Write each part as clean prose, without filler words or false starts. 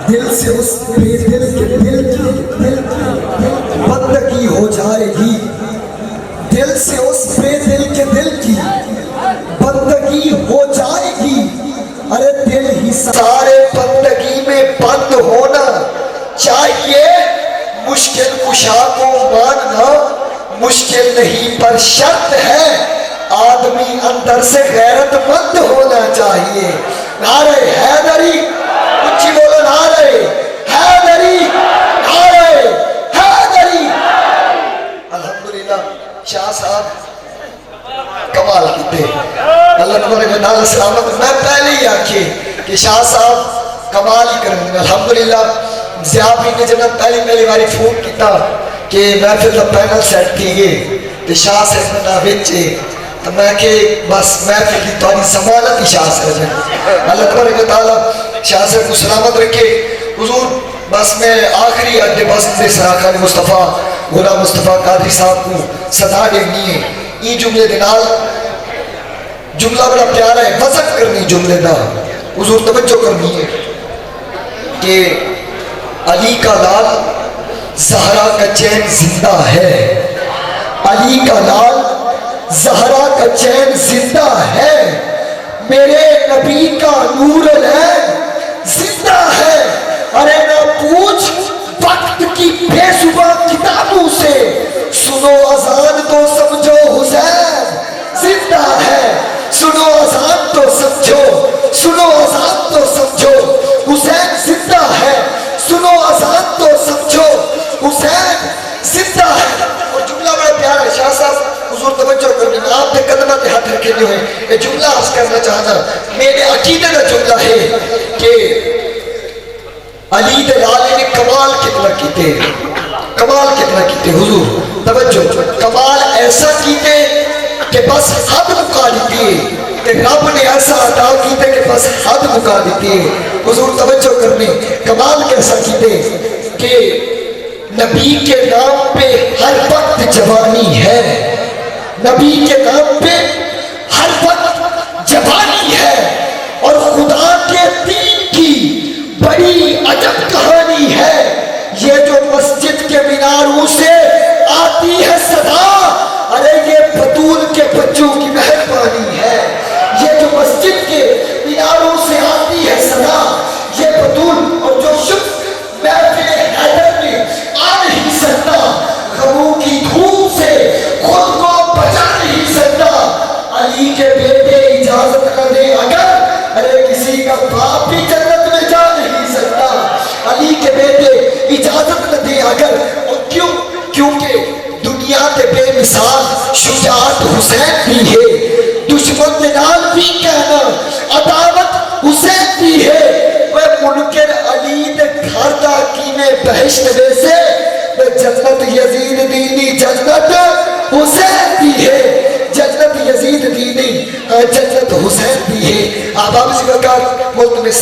दिल से उस बेदिल के दिल की बंदगी हो जाएगी, दिल से उस बेदिल के दिल की बंदगी हो जाएगी। अरे दिल ही सारे बंदगी में बंद होना चाहिए, मुश्किल कुशा को मानना मुश्किल नहीं पर शर्त है, आदमी अंदर से गैरतमंद होना चाहिए। नारे हैदरी, ऊंची बोलो नारे हैदरी, नारे हैदरी। अल्हम्दुलिल्लाह शाह साहब कमाल कीते, अल्लाह तबारक सलामत। मैं पहले ही आखे कि शाह साहब कमाल ही करेंगे। अल्हम्दुलिल्लाह ज़ियाबी ने जब पहली बारी फोन किया कि महफिल का पैनल सेट थी गए तो शाह साहब ना बेचे, तो मैं कि बस महफिल की थोड़ी जमानत ही शाह साहब है। अल्लाह तबारक तआला शाह साहब को सलामत रखे। हुजूर बस मैं आखिरी अड्डे बस से सराखान मुस्तफ़ा गुलाम मुस्तफ़ा कादरी साहब को सदा देनी है। ये जुमले के नाल जुमला बड़ा प्यारा है, वज़न करनी जुमले का हुजूर तवज्जो करनी है कि अली का लाल ज़हरा का चैन जिंदा है, अली का लाल ज़हरा का चैन जिंदा है, मेरे नबी का नूर है जिंदा है। अरे ना पूछ वक्त की बेसुबह किताबों से, सुनो अजान तो समझो हुसैन जिंदा है, सुनो अजान तो समझो, सुनो अजान तो समझो हुसैन जिंदा है, सुनो अजान तो समझो हुसैन जिंदा है। और जुमला बड़ा प्यारा है शाह साहब, हुजूर तवज्जो करनी, आपने कदम पे हाथ रखे हुए हैं। ये जुमला अर्ज करना चाहता, मेरे अकीदे का जुमला है कि अली दे लाले ने कमाल कितना कीते, कमाल कितना कीते। हुजूर तवज्जो, कमाल ऐसा कीते कि बस हद मुका दी है, रब ने ऐसा अदा कीते कि बस हद मुका दी है। हुजूर तवज्जो करने, कमाल कैसा कीते कि नबी के नाम पे हर वक्त जवानी है, नबी के नाम पे हर वक्त जवानी है, और खुदा के दीन की बड़ी अजब कहानी है। ये जो मस्जिद के मीनारों से आती है सदा, अरे ये बतूल के बच्चों की मेहरबानी है। ये जो मस्जिद के मीनारों से आती है सदा, ये बतूल, और जो शुभ महफिल हैदर में आ नहीं सकता, गमों की धूप से खुद को बचा नहीं सकता, अली के बेटे इजाजत न दे अगर, अरे किसी का बाप भी जन्नत में जा नहीं सकता, अली के बेटे इजाजत न दे अगर। और क्यों? क्योंकि दुनिया के बेमिसाल शुजाअत हुसैन भी है, दुश्मन के नाल भी कहना अदावत हुसैन भी है। वह मुनकर अली दे घर दा कीने बहिश्त वैसे, वह जन्नत यजीद दीनी जन्नत हुसैन भी है, जन्नत यजीद दीनी जन्नत हुसैन भी है। आबाब ज़िक्र मुल्क में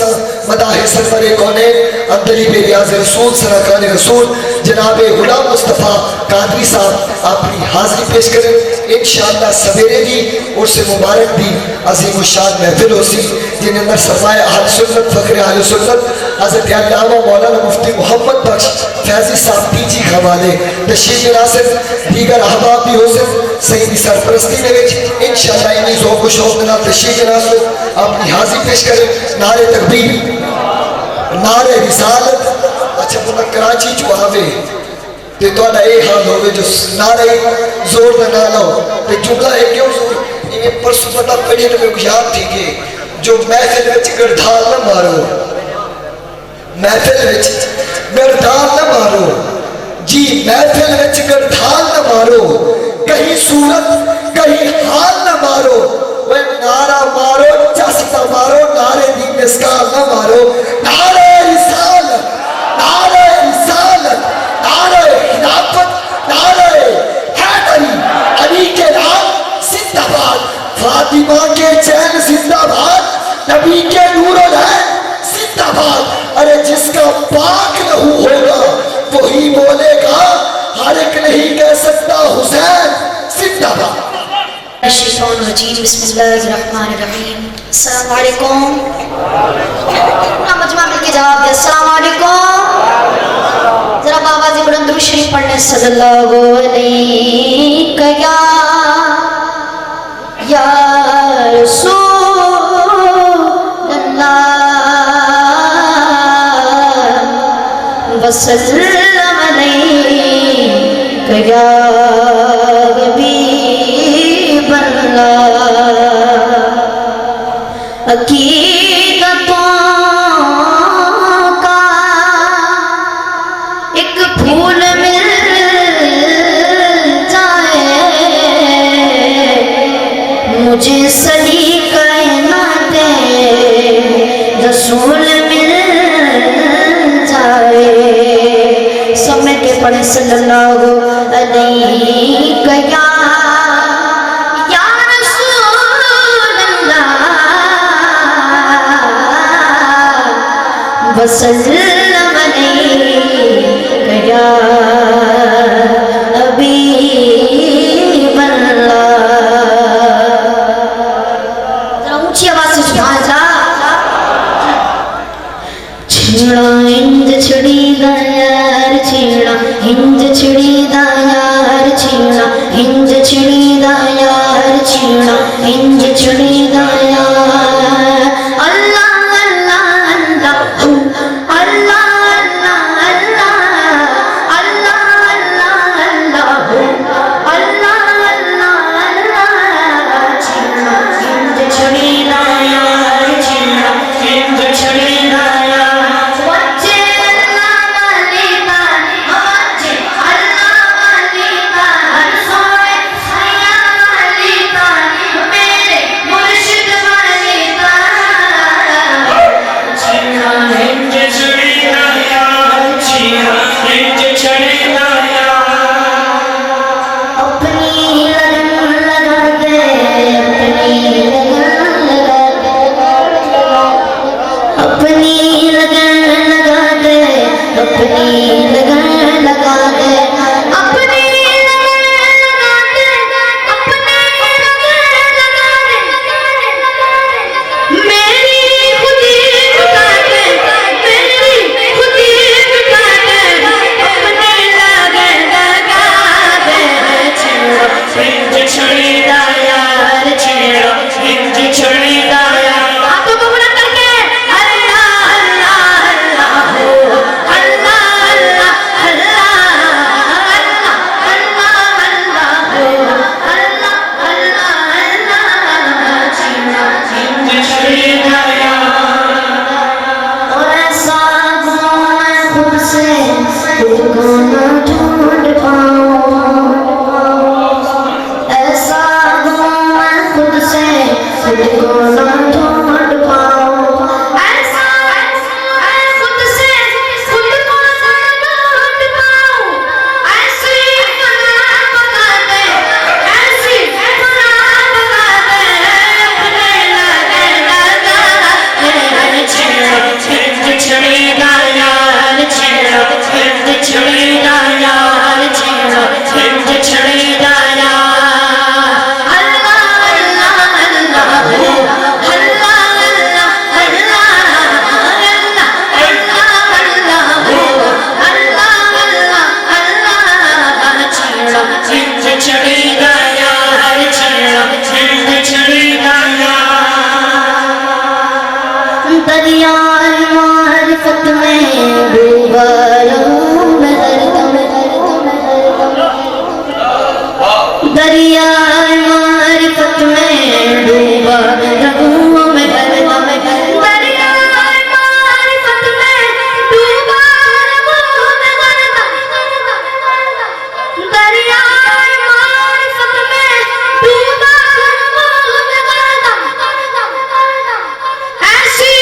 मदाह सरवरे कौनैन अंदली बेरियाज़ रसूल सराकान रसूल जनाब गुलाम मुस्तफ़ा कादरी साहब अपनी हाजिरी पेश करें। इंशाअल्लाह सवेरे भी उससे मुबारक भी अजीम शान महफिल होसी, जिन अंदर सरमाए अहल सुन्नत फ़ख्र अहल सुन्नत हज़रत अल्लामा मौलाना मुफ्ती मोहम्मद बख्श फैज़ी साहब पीजी खवाले तशरीफ़ नासिर दीगर अहबाब भी हो सही की सरपरस्ती में इंशाअल्लाह इन्हीं ज़ौक़ शौक़ के नाल तशरीफ़ नासिर अपनी हाजिरी पेश करें। नारे तकबीर, नारे रिसालत। अच्छा बोला कराची चो आवे ते तोड़ा ये हाल होवे जो नारे जोर ना लो ते जुमला है क्यों जोर इन्हें परसों पता पड़ी तो मेरे याद थी कि जो महफिल विच गड़धाल ना मारो, महफिल विच गड़धाल ना मारो जी, महफिल विच गड़धाल ना मारो, कहीं सूरत कहीं हाल ना मारो, वह नारा मारो चस्ता मारो, नारे दी मिसकाल ना मारो। नारे रिसालत, नारे रिसालत, नारे खिलाफत, नारे हैदरी, अली के नाम जिंदाबाद, फातिमा के चैन जिंदाबाद, नबी के नूर है जिंदाबाद। अरे जिसका पाक लहू होगा वही बोलेगा, हर एक नहीं कह सकता हुसैन जिंदाबाद। अस्सलाम वालेकुम। मजमा मिलके जवाब दिया, अस्सलाम वालेकुम। पढ़ने सल्लल्लाहु अलैहि या रसूलल्लाह वसल्लम अलैहि या हबीबल्लाह। अकीदतों का एक फूल मिल जाए मुझे सही कहनाते रसूल मिल जाए। समय के पढ़े सल्लल्लाहु अलैहि या रसूलल्लाह वसल्लम अलैहि या हबीबल्लाह। जरा ऊंची आवाज से सुभान अल्लाह। छेड़ा इंज छड़ी दायार छेड़ा इंज छड़ी दायार छेड़ा इंज छड़ी दायार छेड़ा इंज छड़ी दायार। अल्लाह अल्लाह अल्लाह अल्लाह अल्लाह अल्लाह अल्लाह अल्लाह अल्लाह अल्लाह अल्लाह छेड़ा इंज छड़ी दायार छेड़ा इंज छड़ी ऐसी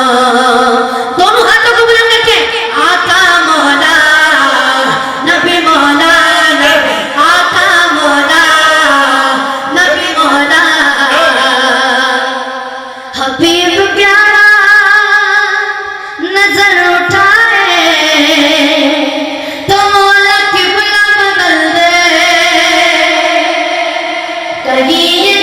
दोनों हाथों को बुलंद करके आका मौला नबी मौला नबी आका मौला नबी मौला हबीब प्यारा नजर उठाए तो मौला किबला बदल दे कहीं ये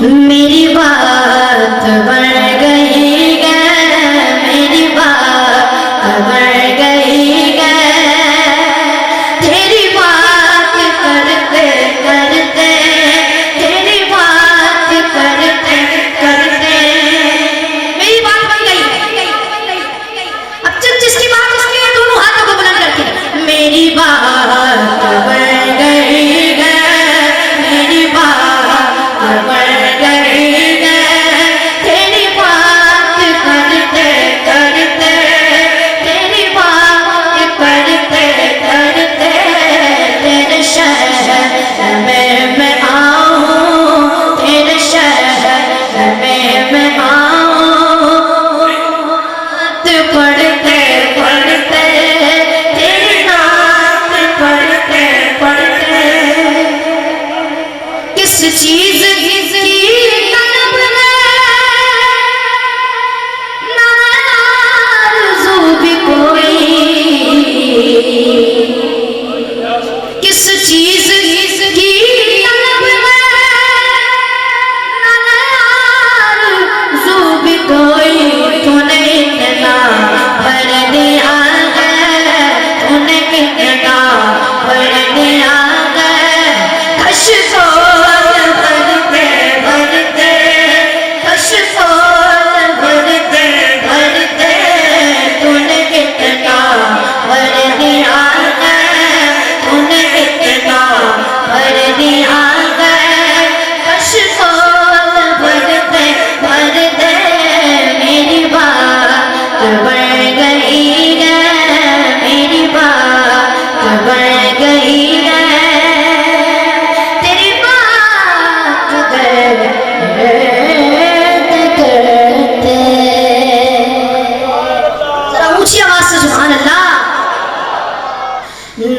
मेरी बात बन गई मेरी बात बन गई तेरी बात करते करते तेरी बात करते करते मेरी बात बन गई। अब जिसकी बात उसके दोनों हाथों को बुलंद करके मेरी बात बन गई मेरी बात बन चीज की तलब ना आरज़ू भी कोई किस चीज की तलब ना आरज़ू भी कोई तूने इतना भर दिया तूने इतना भर दिया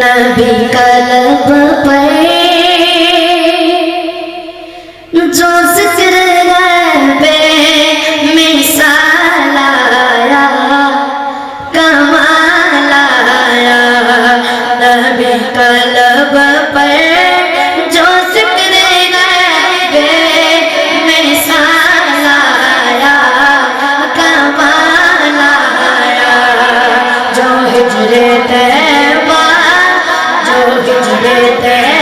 नबी कलब पर जो जिक्र पे मिसाल आया कमाल आया नबी कलब पर जो जिक्र पे मिसाल आया कमाल आया जो हिजरे तैबा जो हिजरे तैबा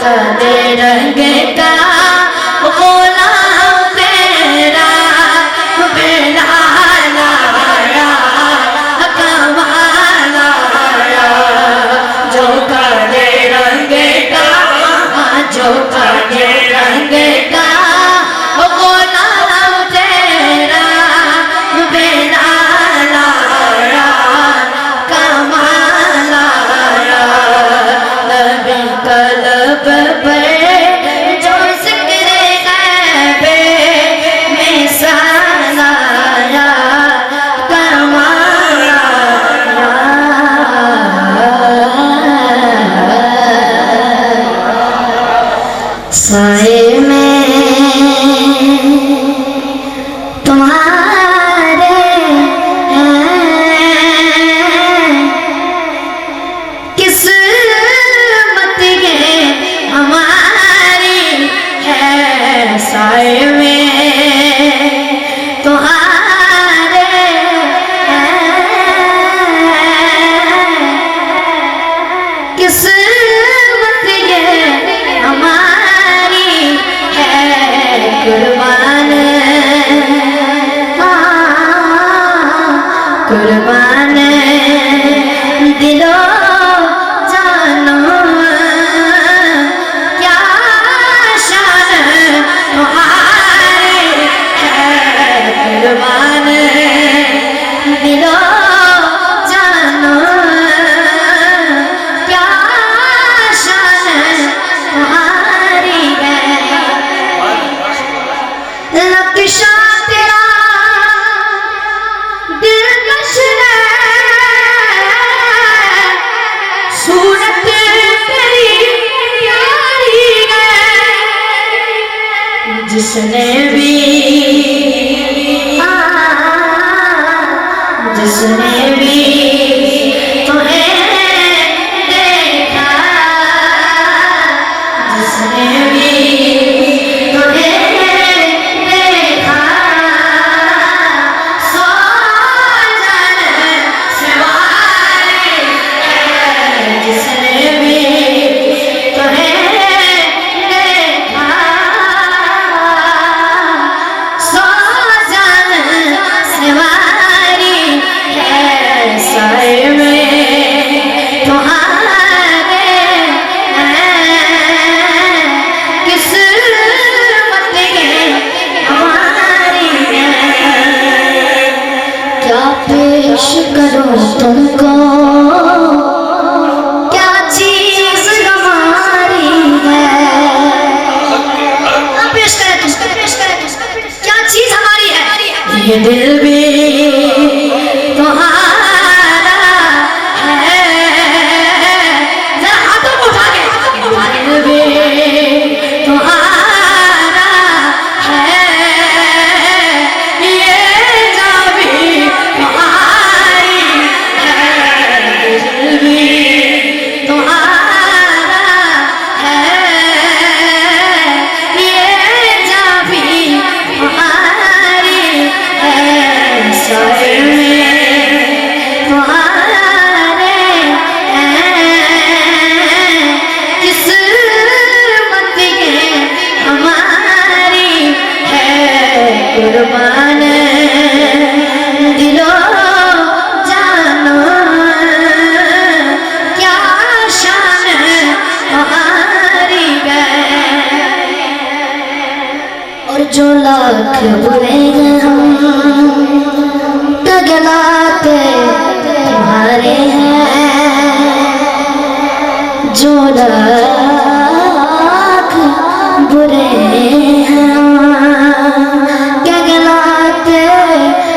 काले रंग का गुलाम तेरा बिलाल आया, कमाल आया। जो काले रंग का, जो काले रंग का गुलाम तेरा बिलाल आया, कमाल आया। नबी कलब पर जो जिक्र गैबे में सनाया, कमाल आया। साए में तुम्हारे किस्मत ये हमारी है। साए में तुम्हारे किस्मत ये हमारी है। कुर्बान कुर्बान दिलो जानो, क्या शान तुम्हारी है। कुर्बान दिलो जानो, क्या शान तुम्हारी है। नक्शा तेरा दिलकश है, सूरत तेरी प्यारी है। जिसने भी तुम्हें देखा, जिसने भी तुम्हें देखा, सो जन सवारी है। जिसने भी तुम्हें देखा, सो जन सवारी है। साए में तुम्हारे किस्मत ये हमारी है। क्या पेश करूं तुमको, क्या चीज हमारी है। पेश करें तुमको, पेश करें तुमको, क्या चीज हमारी है। ये दिल भी तुम्हारा है। जरा हाथों को उठा के, दिल भी तुम्हारा है। ये जान भी तुम्हारी है। दिल भी तुम्हारा है। ये जान भी तुम्हारी है। साए में तुम्हारे किस्मत ये हमारी है। कुर्बान दिलो जानो, क्या शान तुम्हारी है। और जो लाख बुरे हम तगलाते तुम्हारे हैं, जो लाख बुरे हैं तगलाते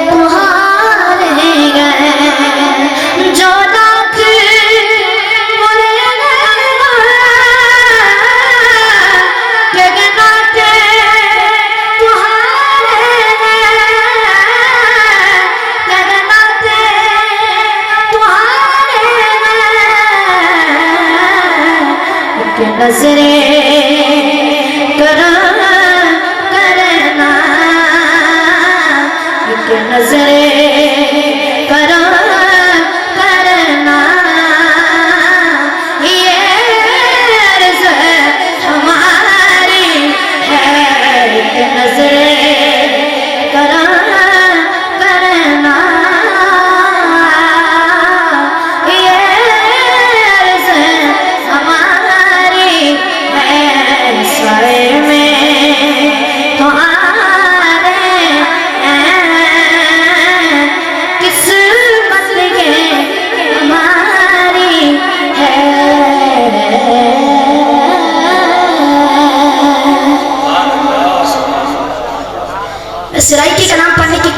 तुम्हारे हैं। जो लाख बुरे तगलाते नजरे करना, एक नजरे करना, ये अर्ज़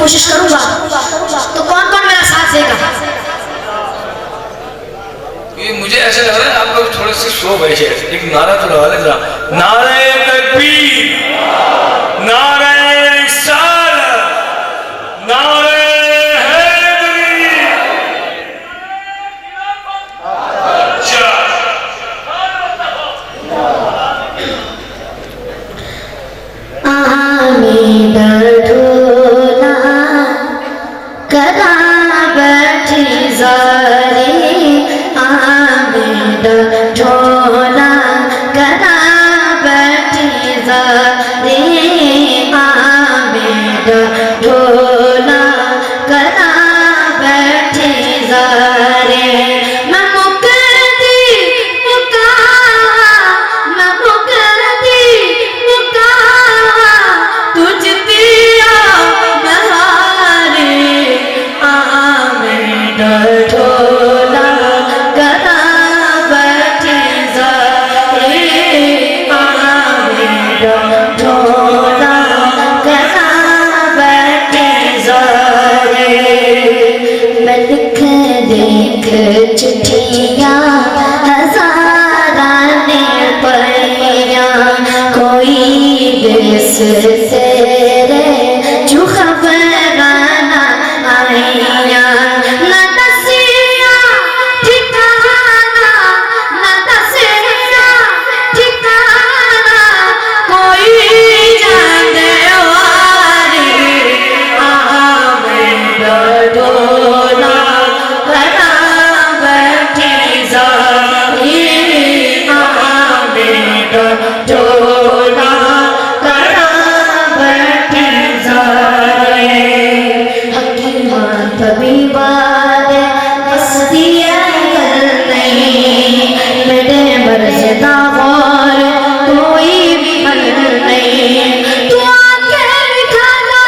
कोशिश करूंगा तो कौन कौन मेरा साथ देगा? ये मुझे ऐसा लग रहा है आप लोग थोड़े से सो गए थे। एक नारा तो लगा लेता, नारे तकबीर, नारे रिसालत, नारे हैदरी। अच्छा आमीन ढोला करा बैठी जारी, आमीन ढोला करा बैठी जारी, आमीन ढोला करा बैठी जारी। मैं मुकद्दी मुका, मैं मुकद्दी मुका, तुझ दिया बहारे, आमीन ढोला करा बैठी जारी, आमीन ढोला करा बैठी जारी। मैं लिख देख चिट्ठियाँ हज़ारा ने पढ़िया, कोई देश तेरे जो खबराना आइया, न दसिया ठिकाना, न दसिया ठिकाना, कोई जाने वाली, आमीन ढोला करा बैठी जारी, आमीन ढोला करा बैठी जारी। हकीमा तबीबा दे हस्तियाँ नहीं, मेरे मर्ज़ दा गौर कोई भी हल नहीं, तू आके दिखा जा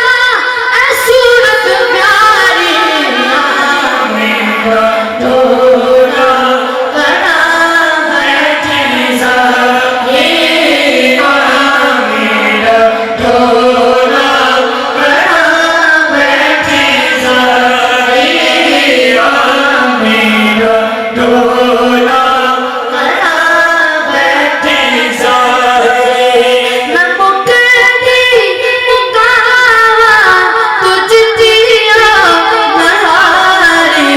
ऐ सूरत प्यारी, आमीन ढोला करा बैठी जारी, आमीन ढोला करा बैठी जारी, आमीन ढोला करा बैठी जारी। मैं मुकद्दी मुकावा, तुझ दिया बहारे,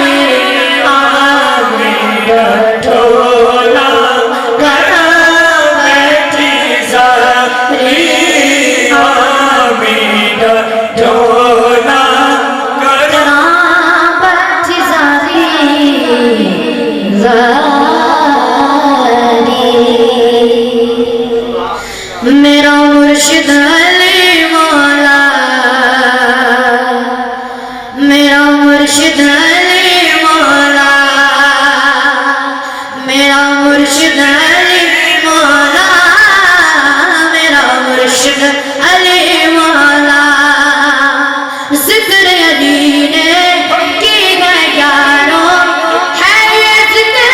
आमीन ढोला करा बैठी जारी, आमीन ढोला करा बैठी जारी, जारी। मेरा मुर्शिद अली मौला, मेरा मुर्शिद अली मौला, मेरा मुर्शिद अली मौला, मेरा मुर्शिद अली मौला। जिक्र अली ने की है यारों, है ये जिक्र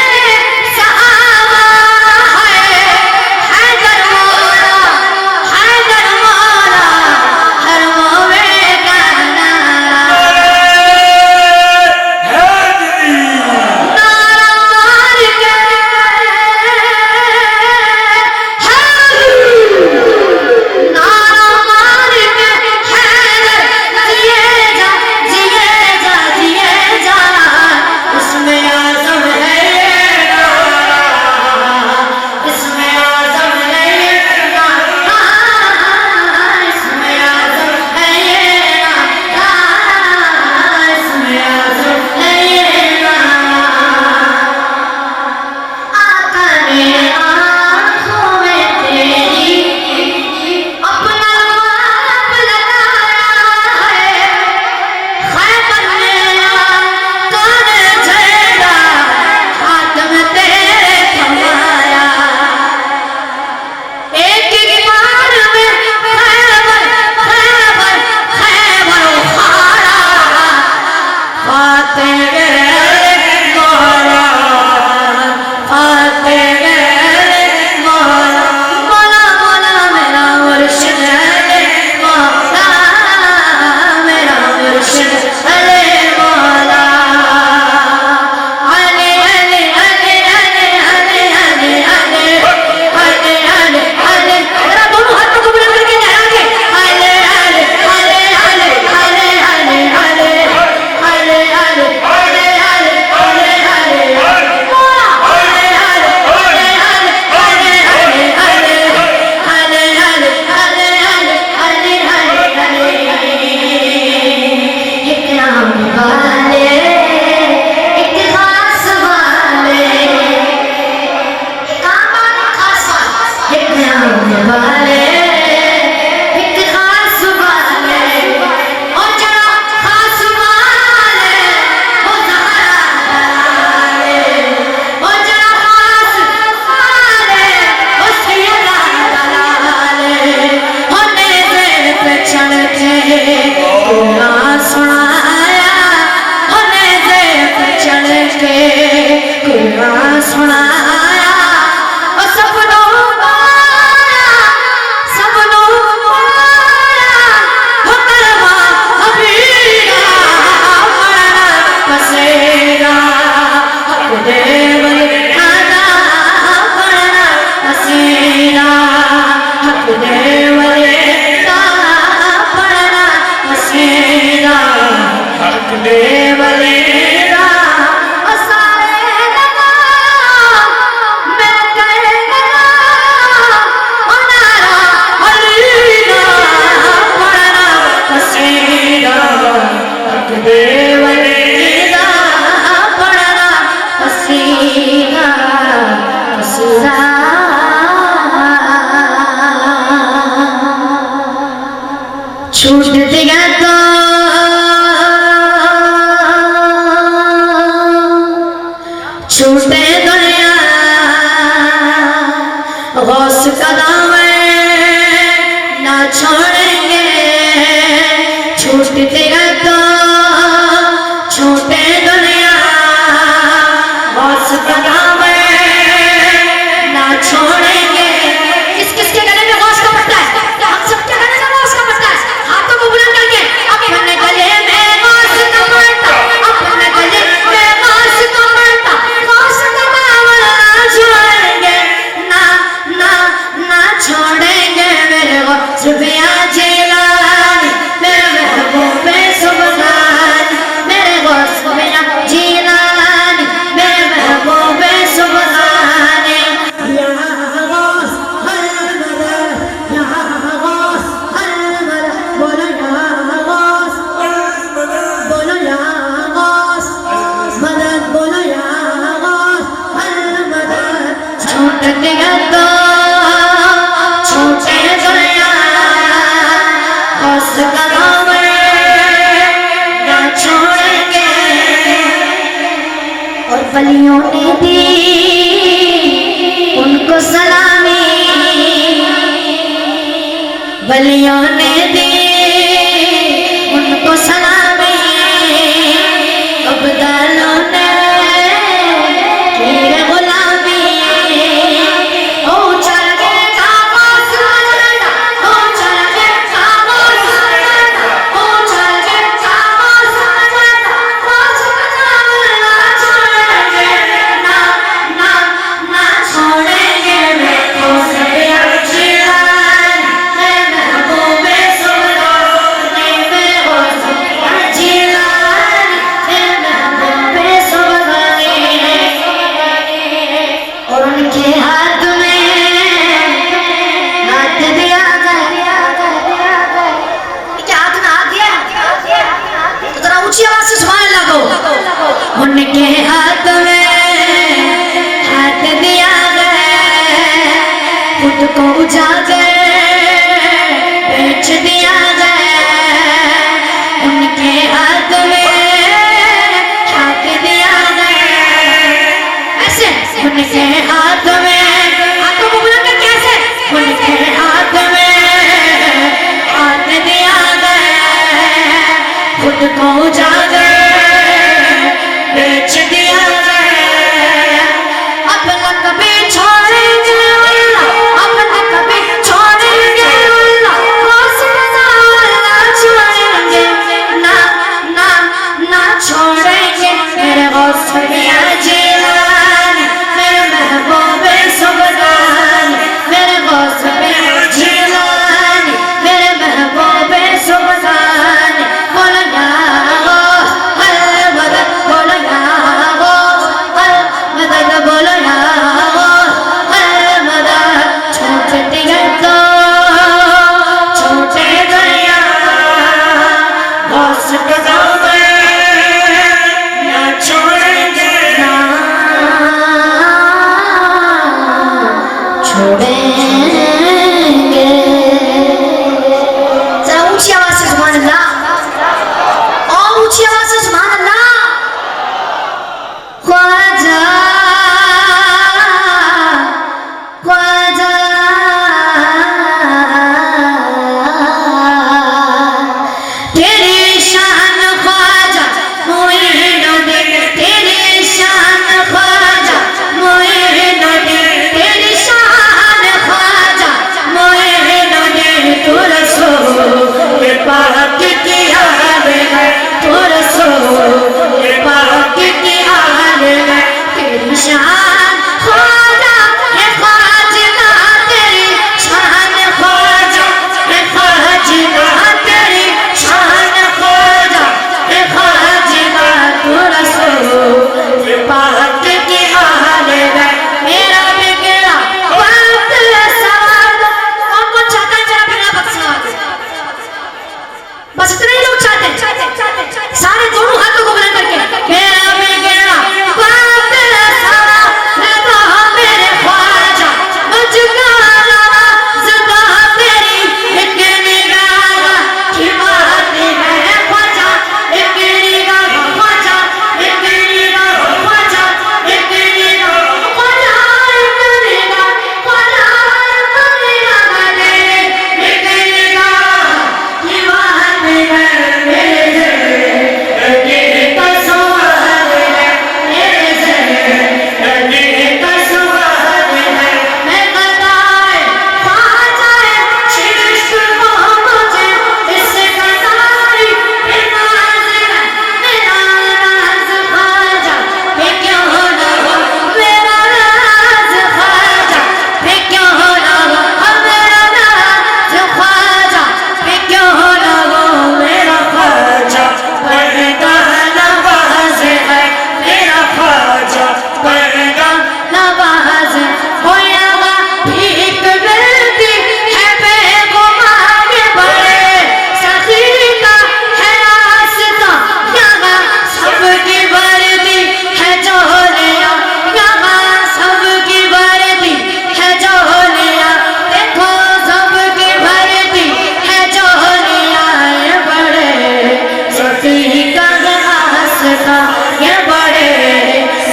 छूटते गए तो छूटे दुनिया गौस कदम ना छोड़ेंगे छूटते गए तो छूटे दुनिया गौस कदम ना छोड़ेंगे। किस किसके गले में गौस का पट्टा है? हम सबके गले में गौस का पट्टा है। हाथों को बुलंद करके अपने गले में गौस का पट्टा, अपने गले में गौस का पट्टा, गौस का दामन ना छोड़ेंगे, ना ना ना छोड़ेंगे मेरे गौस बिया जिलानी, मेरे महबूबे सुबहानी, मेरे गौस बिया जिलानी, मेरे महबूबे सुबहानी। छूटते गए तो छूटे दुनिया गौस कदम ना छोड़ेंगे। और बलियों ने दी उनको सलामी, बलियों ने दी उनको सलामी, अब्दालों ने की गुलामी। ओ चल के खामोश रहना, ओ चल के खामोश रहना, ओ चल के खामोश रहना, गौस का दामन ना छोड़ेंगे, ना ना ना छोड़ेंगे मेरे गौस बिया जिलानी, मेरे महबूबे सुबहानी, मेरे गौस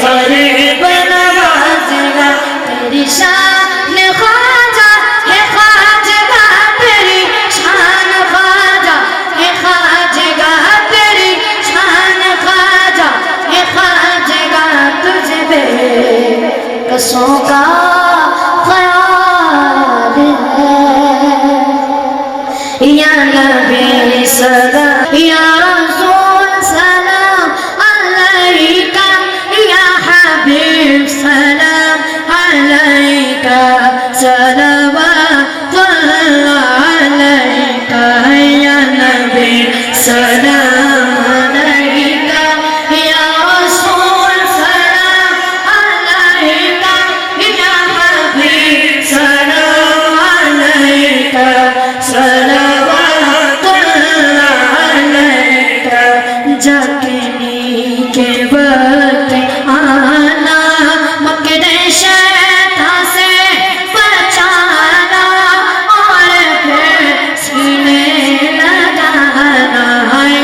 गरीब नवाजेगा तेरी शान ख्वाजा है ख्वाजगा तेरी शान ख्वाजा है ख्वाजगा तेरी शान ख्वाजा है ख्वाजगा तुझे बे कसों का ख्याल है या नबी सलाम या रसूल सलाम अलैका या हबीब सलाम अलैका सलवातुल्लाह अलैका या नबी सलाम अलैका या रसूल सलाम अलैका या हबीब सलाम अलैका सलवातुल्लाह अलैका जखनी के वक्त आना मकरे शैतान से बचाना और फिर सीने लगाना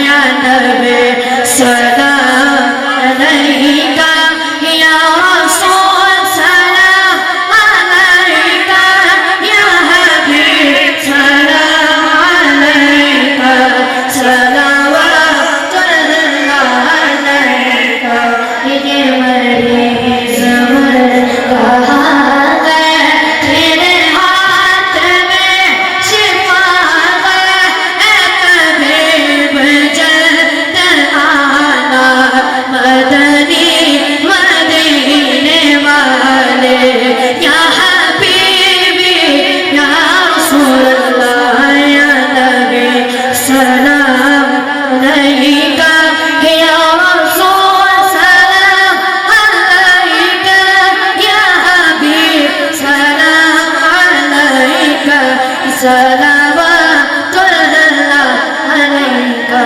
या नबी सलाम अलैका या रसूल सलाम अलैका या हबीब सलाम अलैका सलवातुल्लाह अलैका ये मरीज़ मर कहा गए तेरे हाथ में शिफा गए ए तबीब जल्द आना मदनी मदीने वाले या हबीबी या रसूलल्लाह या नबी सलाम अलैका या रसूल सलाम अलैका या हबीब सलाम अलैका सलवातुल्लाह अलैका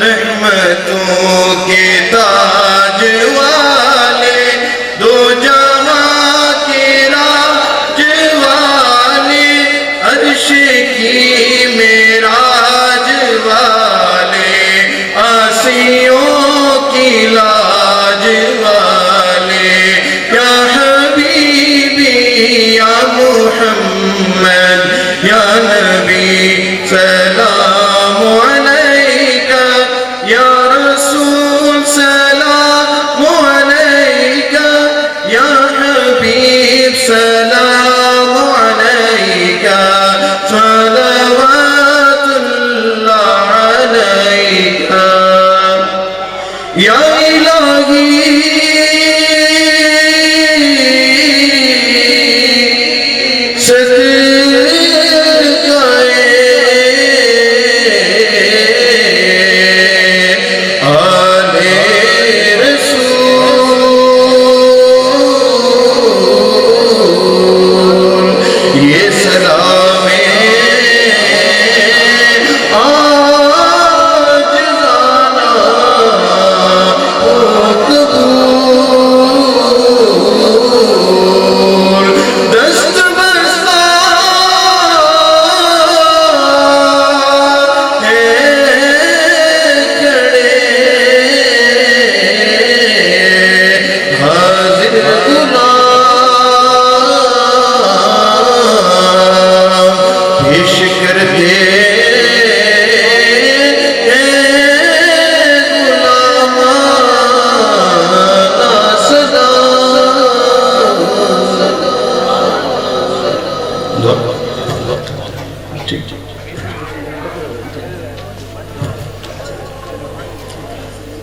रहमतों के ताज वाले दो जहां के राज वाले अर्श की मेराज वाले आसियों की लाज वाले या हबीबी या मुहम्मद या नबी सलाम अलैका या रसूल सलाम अलैका या हबीब सलाम अलैका सलवातुल्लाह अलैका या इलाही सदकाए आले रसूल ये सलामे आज जाना ओ कबूल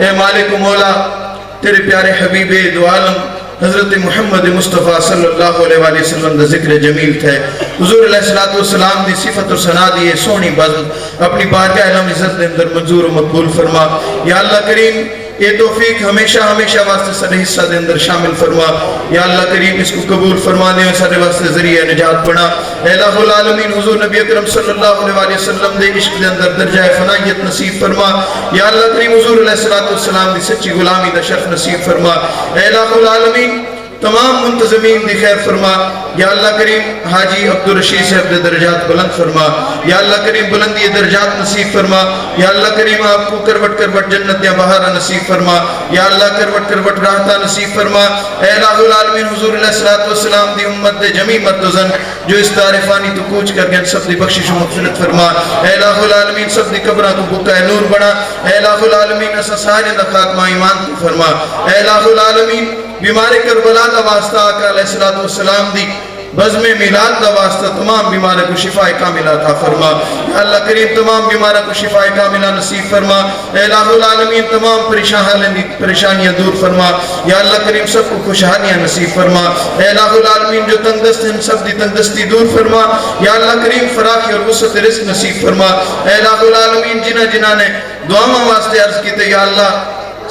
ए मालिक मौला तेरे प्यारे हबीबे दो आलम हजरत मोहम्मद मुस्तफ़ा सल्लल्लाहु अलैहि वसल्लम दा जिक्र जमील थे हुजूर अलैहिस्सलातु वस्सलाम दी सिफत और सना दी सोहनी बज़्म अपनी बारगाह इल्म इज्जत दे अंदर मंजूर और मकबूल फरमा या अल्लाह करीम ये तौफीक हमेशा हमेशा वास्ते सारे हिस्सा दे अंदर शामिल फरमा या अल्लाह करीम इसको कबूल फरमा दे सारे वास्ते जरिया निजात बना इलाहुल आलमीन हुजूर नबी अकरम सल्लल्लाहु अलैहि वसल्लम दे इश्क दे अंदर दर्जा फनायत नसीब फरमा या अल्लाह करीम हुजूर अलैहिस्सलातु वस्सलाम दी सच्ची गुलामी दा शर्फ नसीब फरमा इलाहुल आलमीन तमाम मुंतज़मीन दी खैर फरमा या अल्लाह करीम हाजी अब्दुल रशीद साहब दे दर्जात बुलंद फरमा या अल्लाह करीम बुलंदी दर्जात नसीब फरमा या अल्लाह करीम आपको करवट करवट जन्नत या बहारा नसीब फरमा या अल्लाह करवट करवट राहता नसीब फरमा ए इलाहुल आलमीन हुजूर अलैहिस्सलातु वस्सलाम दी उम्मत दे जमी मर्दोजन जो इस तारिफानी तो कूच कर गए सब दी बख्शिश और मग़फ़िरत फरमा ए इलाहुल आलमीन सब दी कब्रां को बुका नूर बना ए इलाहुल आलमीन असा सारे दा खात्मा ईमान को फरमा ए इलाहुल आलमीन बीमारी करबला दा वास्ता आका अलैहिस्सलातु वस्सलाम दी बज़्म मिलाद दा वास्ता तमाम बीमारों को शिफा कामिला अता फरमा या अल्लाह करीम तमाम बीमारों को शिफा कामिला नसीब फरमा ए इलाहुल आलमीन तमाम परेशानियां दूर फरमा या अल्लाह करीम सबको खुशहालियां नसीब फरमा ए इलाहुल आलमीन जो तंगदस्त हैं सब दी तंगदस्ती दूर फरमा या अल्लाह करीम फराखी और वसअत रिज़्क़ नसीब फरमा ए इलाहुल आलमीन जिन्हां ने दुआवां वास्ते अर्ज़ की या अल्लाह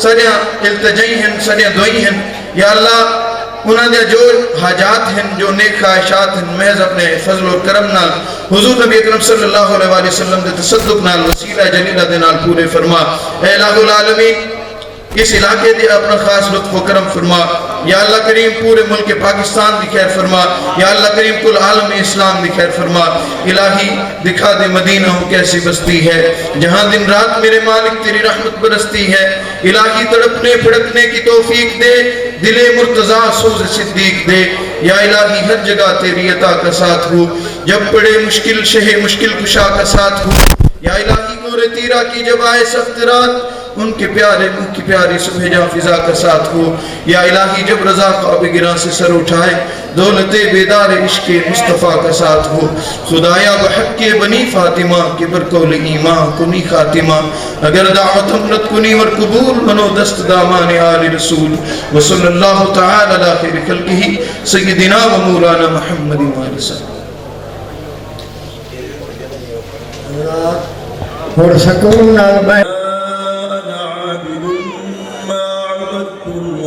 सदियां इल्तिजाई हैं सदियां दुआई हैं या अल्लाह उन्होंने जो हाजात हैं जो नेक ख्वाहिशात हैं महज अपने फजल और करम नाल हुजूर नबी अकरम सल्लल्लाहु अलैहि वसल्लम दे तसद्दुक नाल वसीला जलीला दे नाल पूरे फरमा ए इलाहुल आलमीन इस इलाके दे अपना खास लुत्फ व करम फरमा या अल्लाह करीम पूरे मुल्क पाकिस्तान दी खैर फरमा या अल्लाह करीम कुल आलम इस्लाम दी खैर फरमा इलाही दिखा दे मदीना हो कैसी बस्ती है जहाँ दिन रात मेरे मालिक तेरी रहमत बरसती है इलाही तड़पने फड़कने की तौफीक दे दिले मुर्तजा सोज सिद्दीक दे या इलाही हर जगह तेरी अता का साथ हो जब पड़े मुश्किल शहे मुश्किल कुशा का साथ हो या इलाही नूरे तीरा की जब आए सख्त रात उनके प्यारे मुँह की प्यारी सुबह जा फिजा का साथ हो या इलाही जब रजा ख्वाब गिरा से सर उठाए दौलते बेदार इश्क मुस्तफ़ा का साथ हो खुदाया बहक़ बनी फातिमा के बरकौल ईमा कुनी खातिमा अगर दावत अमरत कुनी और कबूल बनो दस्त दामान आले रसूल व सल्लल्लाहु तआला अला खैर खल्क़िही सय्यदिना व मौलाना मुहम्मद व और सकून नाल बैठ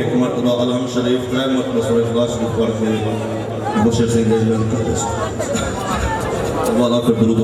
एक मरतबा अलहम शरीफ है मतलब सूरह इखलास शरीफ पढ़ के बशर से इंगेजमेंट करते हैं वाला फिर दुरूद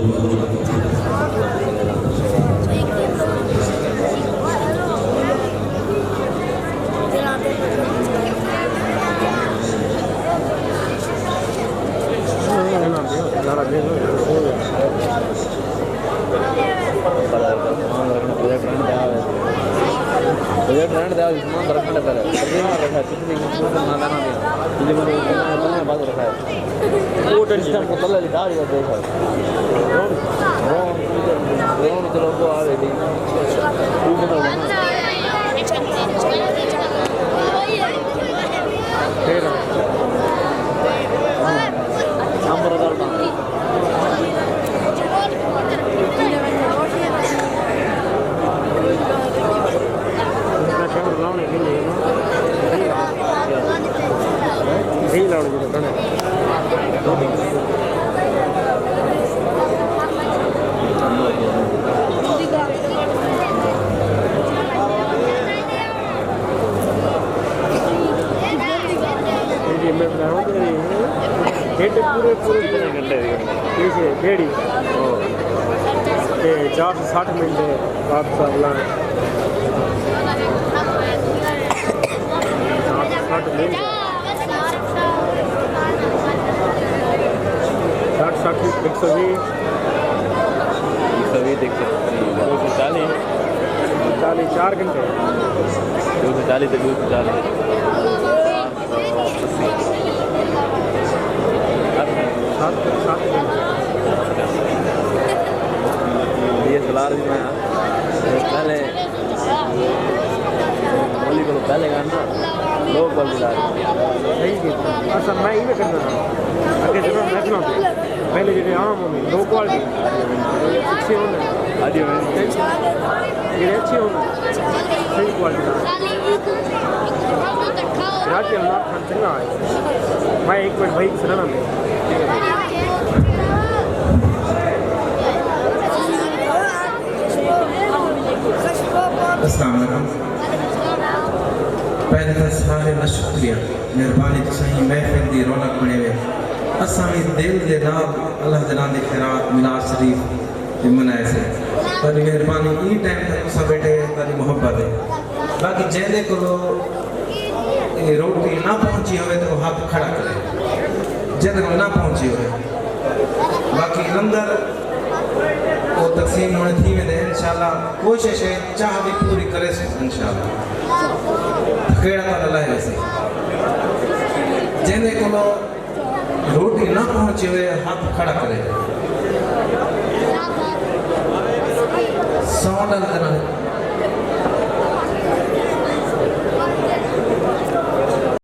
गेट पूरे घंटे पीछे डेढ़ी 460 मिनट है वापस अगला 60 मिनट 120 240 4 घंटे 240 से 240 ये सलार भी मैं पहले बोली को पहले गाना लोग बोल दिला सही की अच्छा मैं ही में करना आगे जरूर रखना पहले जो आम हो लो क्वालिटी अच्छी हो ऑडियो में ये अच्छी हो सही क्वालिटी रात के ना चंगा है मैं एक मिनट भाई सुना ना अस्सलाम वालेकुम। पहले तो सारे का शुक्रिया मेहरबानी तो सही महफिल की रौनक बने हुए असा भी दिल के नाम अल्लाह जना के खैरात मिलाद शरीफ मनाए से तारी मेहरबानी ई टाइम तक तुसा बैठे तारी मोहब्बत है बाकी जैसे को रोटी ना पहुंची हो तो हाथ खड़ा करे जैसे को ना पहुंची हो बाकी लंगर वो तकसीम होने थी में इंशाल्लाह कोशिश है चाह भी पूरी करे से इंशाल्लाह केड़ा तो अल्लाह है से जेने को रोटी ना पहुंचे हुए हाथ खड़ा करे 100 डॉलर